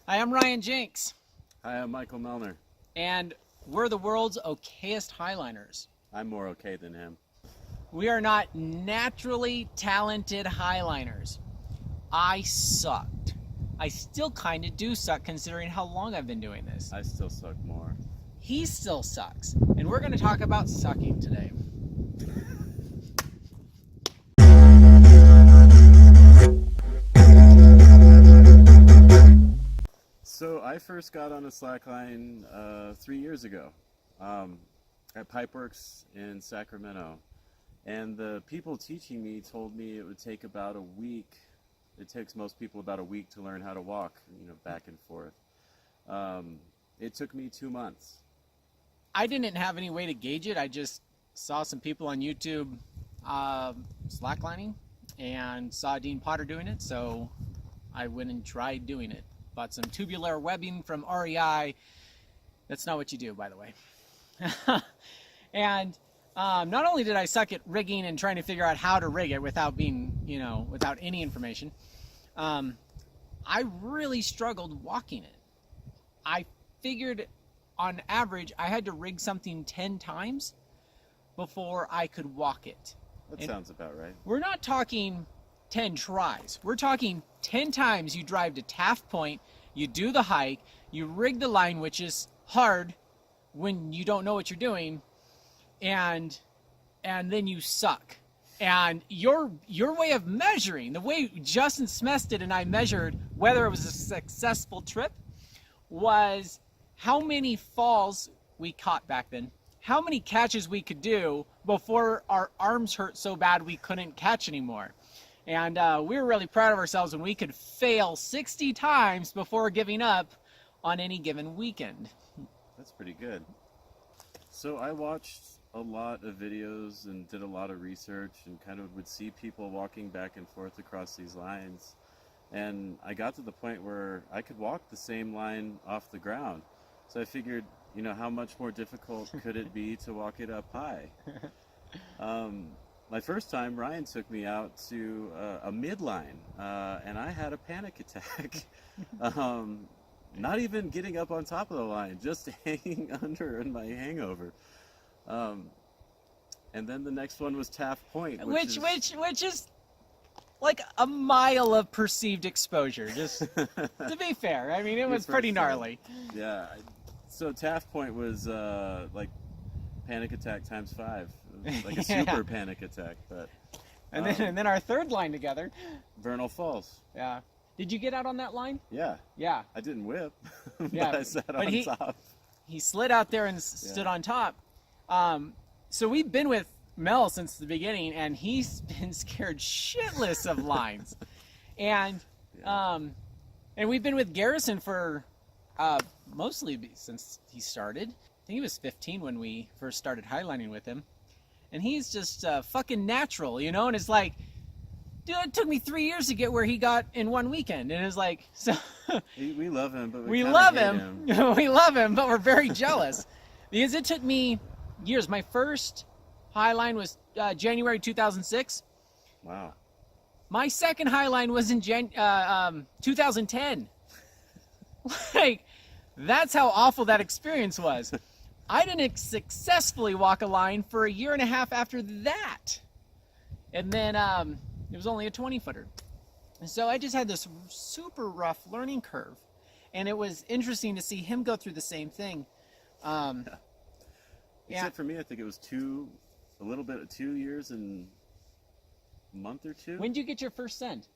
Hi, I'm Ryan Jenks, Hi, I'm Michael Melner. and we're the world's okayest Highliners. I'm more okay than him. We are not naturally talented Highliners. I sucked. I still kind of do suck considering how long I've been doing this. I still suck more. He still sucks, and we're going to talk about sucking today. So I first got on a slackline 3 years ago at Pipeworks in Sacramento. And the people teaching me told me it would take about a week. It takes most people about a week to learn how to walk, back and forth. It took me 2 months. I didn't have any way to gauge it. I just saw some people on YouTube slacklining and saw Dean Potter doing it, so I went and tried doing it. Bought some tubular webbing from REI. That's not what you do, by the way. And not only did I suck at rigging and trying to figure out how to rig it without being, without any information, I really struggled walking it. I figured on average I had to rig something 10 times before I could walk it. That sounds about right. We're not talking 10 tries. We're talking 10 times you drive to Taft Point, you do the hike, you rig the line, which is hard when you don't know what you're doing, and then you suck. And your way of measuring, the way Justin Smested and I measured whether it was a successful trip, was how many falls we caught back then, how many catches we could do before our arms hurt so bad we couldn't catch anymore. And we were really proud of ourselves when we could fail 60 times before giving up on any given weekend. That's pretty good. So I watched a lot of videos and did a lot of research and kind of would see people walking back and forth across these lines. And I got to the point where I could walk the same line off the ground. So I figured, how much more difficult could it be to walk it up high? My first time, Ryan took me out to a midline, and I had a panic attack. Not even getting up on top of the line, just hanging under in my hangover. And then the next one was Taft Point, which is like a mile of perceived exposure. Just to be fair, I mean, it was pretty gnarly. Yeah. So Taft Point was like panic attack times 5. It was like a super panic attack. But and then our third line together, Vernal Falls. Yeah. Did you get out on that line? Yeah. Yeah. I didn't whip, but yeah. I sat on top. He slid out there and stood on top. So we've been with Mel since the beginning, and he's been scared shitless of lines. And we've been with Garrison for mostly since he started. I think he was 15 when we first started highlining with him. And he's just fucking natural, and it's like, dude, it took me 3 years to get where he got in one weekend. And it's like, so we love him, but we love him. We love him, but we're very jealous because it took me years. My first highline was January 2006. Wow. My second highline was in 2010. Like, that's how awful that experience was. I didn't successfully walk a line for a year and a half after that. And then it was only a 20-footer. And so I just had this super rough learning curve. And it was interesting to see him go through the same thing. Except for me, I think it was 2 years and a month or 2. When did you get your first send?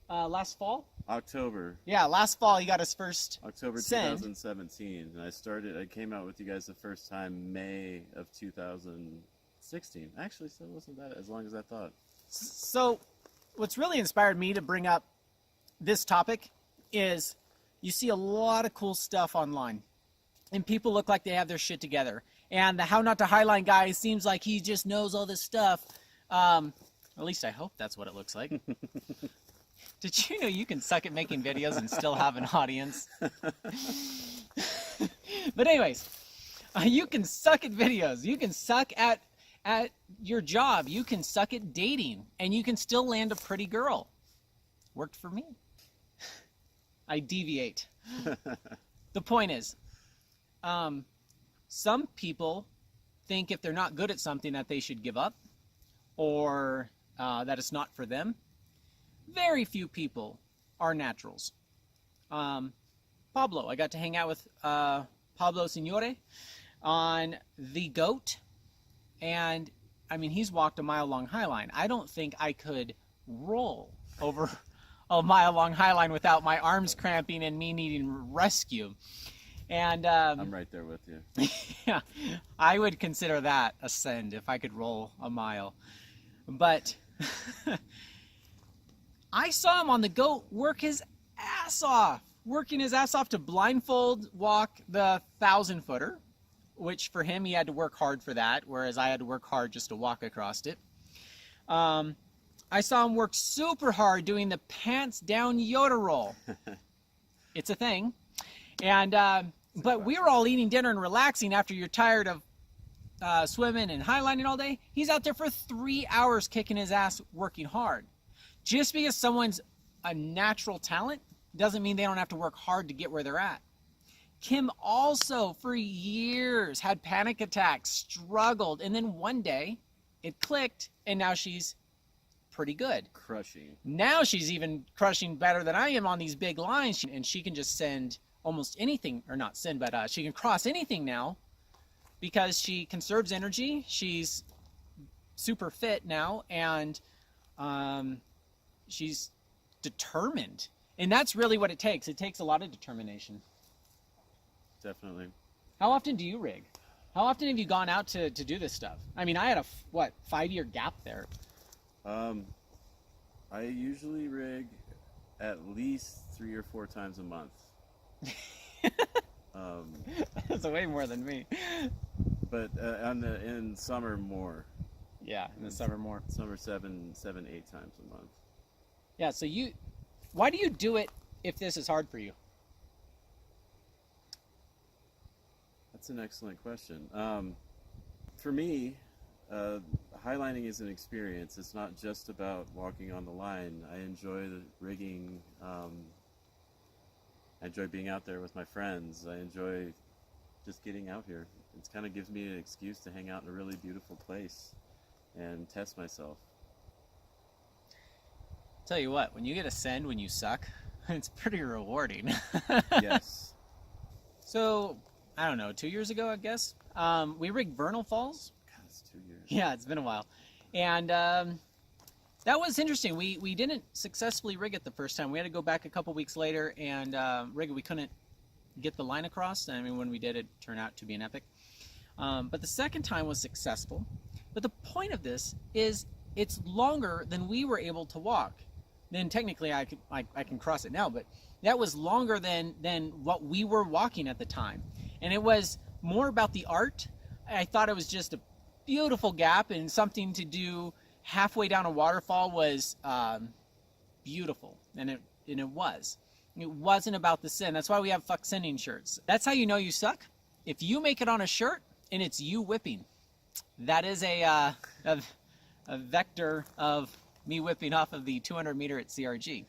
Last fall? October. Yeah, last fall he got his first October send. 2017. And I came out with you guys the first time May of 2016. Actually, so it wasn't that as long as I thought. So what's really inspired me to bring up this topic is you see a lot of cool stuff online. And people look like they have their shit together. And the How Not to Highline guy seems like he just knows all this stuff. At least I hope that's what it looks like. Did you know you can suck at making videos and still have an audience? But anyways, you can suck at videos. You can suck at your job. You can suck at dating. And you can still land a pretty girl. Worked for me. I deviate. The point is, some people think if they're not good at something that they should give up, or that it's not for them. Very few people are naturals. Pablo, I got to hang out with Pablo Signore on the GOAT, and I mean, he's walked a mile-long highline. I don't think I could roll over a mile-long highline without my arms cramping and me needing rescue. And I'm right there with you. yeah, I would consider that a send if I could roll a mile. But I saw him on the GOAT work his ass off, working his ass off to blindfold walk the 1,000-footer, which for him, he had to work hard for that, whereas I had to work hard just to walk across it. I saw him work super hard doing the pants down Yoda roll. It's a thing. And but we were all eating dinner and relaxing after you're tired of swimming and highlining all day. He's out there for 3 hours kicking his ass, working hard. Just because someone's a natural talent doesn't mean they don't have to work hard to get where they're at. Kim also, for years, had panic attacks, struggled, and then one day it clicked, and now she's pretty good. Crushing. Now she's even crushing better than I am on these big lines, and she can just send almost anything, or not send, but she can cross anything now because she conserves energy. She's super fit now, and she's determined. And that's really what it takes. It takes a lot of determination. Definitely. How often do you rig? How often have you gone out to do this stuff? I mean, I had a, 5-year gap there. I usually rig at least 3 or 4 times a month. That's way more than me. But in summer more. Yeah, in the summer more. Summer 7, 8 times a month. Yeah, so why do you do it if this is hard for you? That's an excellent question. For me, highlining is an experience. It's not just about walking on the line. I enjoy the rigging. I enjoy being out there with my friends. I enjoy just getting out here. It kind of gives me an excuse to hang out in a really beautiful place and test myself. Tell you what, when you get a send when you suck, it's pretty rewarding. Yes. So, I don't know, 2 years ago, I guess, we rigged Vernal Falls. God, it's 2 years. Yeah, it's been a while. And that was interesting. We didn't successfully rig it the first time. We had to go back a couple weeks later and rig it. We couldn't get the line across. I mean, when we did, it turned out to be an epic. But the second time was successful. But the point of this is it's longer than we were able to walk. Then technically I can cross it now, but that was longer than what we were walking at the time. And it was more about the art. I thought it was just a beautiful gap, and something to do halfway down a waterfall was beautiful, and it was. It wasn't about the sin. That's why we have fuck sending shirts. That's how you know you suck. If you make it on a shirt and it's you whipping, that is a vector of me whipping off of the 200 meter at CRG.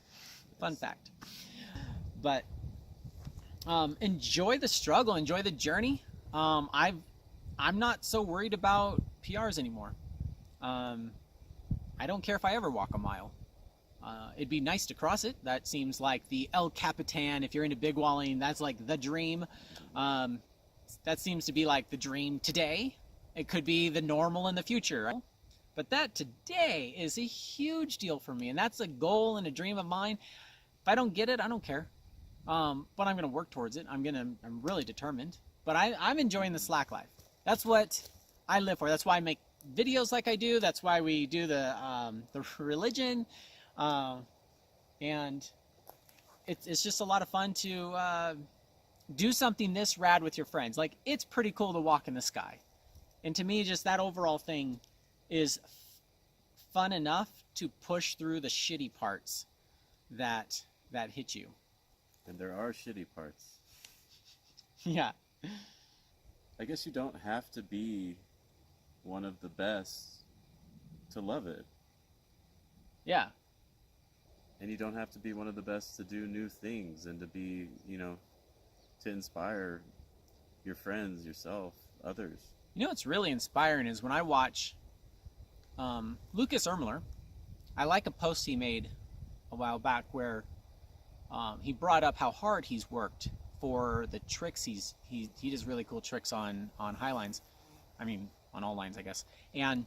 Fun fact. But enjoy the struggle, enjoy the journey. I'm not so worried about PRs anymore. I don't care if I ever walk a mile. It'd be nice to cross it. That seems like the El Capitan. If you're into big walling, that's like the dream. That seems to be like the dream today. It could be the normal in the future. But that today is a huge deal for me, and that's a goal and a dream of mine. If I don't get it, I don't care. But I'm going to work towards it. I'm really determined. But I'm enjoying the slack life. That's what I live for. That's why I make videos like I do. That's why we do the religion. And it's just a lot of fun to do something this rad with your friends. Like, it's pretty cool to walk in the sky. And to me, just that overall thing is fun enough to push through the shitty parts that hit you. And there are shitty parts. Yeah. I guess you don't have to be one of the best to love it. Yeah. And you don't have to be one of the best to do new things and to be, to inspire your friends, yourself, others. You know what's really inspiring is when I watch Lucas Ermler. I like a post he made a while back where he brought up how hard he's worked for the tricks he does really cool tricks on Highlines. I mean, on all lines, I guess. And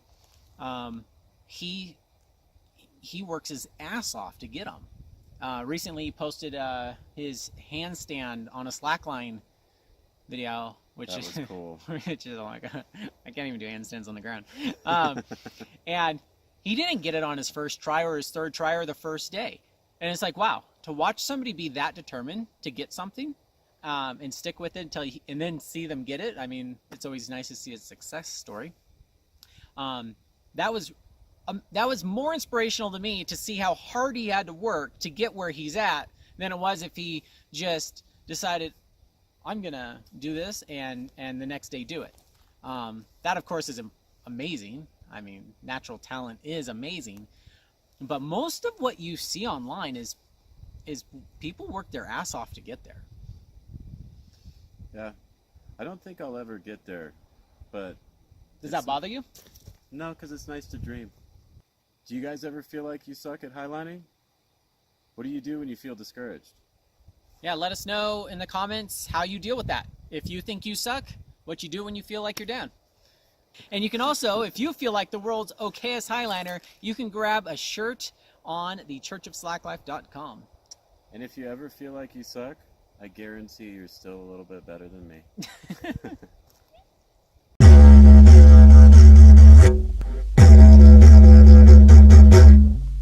he works his ass off to get them. Recently, he posted his handstand on a slackline video, which was cool. Which is like, I can't even do handstands on the ground. And he didn't get it on his first try or his third try or the first day. And it's like, wow, to watch somebody be that determined to get something and stick with it and then see them get it. I mean, it's always nice to see a success story. That was more inspirational to me to see how hard he had to work to get where he's at than it was if he just decided, I'm going to do this and the next day do it. That, of course, is amazing. I mean, natural talent is amazing. But most of what you see online is people work their ass off to get there. Yeah. I don't think I'll ever get there, but... Does that bother you? No, because it's nice to dream. Do you guys ever feel like you suck at highlining? What do you do when you feel discouraged? Yeah, let us know in the comments how you deal with that. If you think you suck, what you do when you feel like you're down. And you can also, if you feel like the world's okayest Highliner, you can grab a shirt on the churchofslacklife.com. And if you ever feel like you suck, I guarantee you're still a little bit better than me.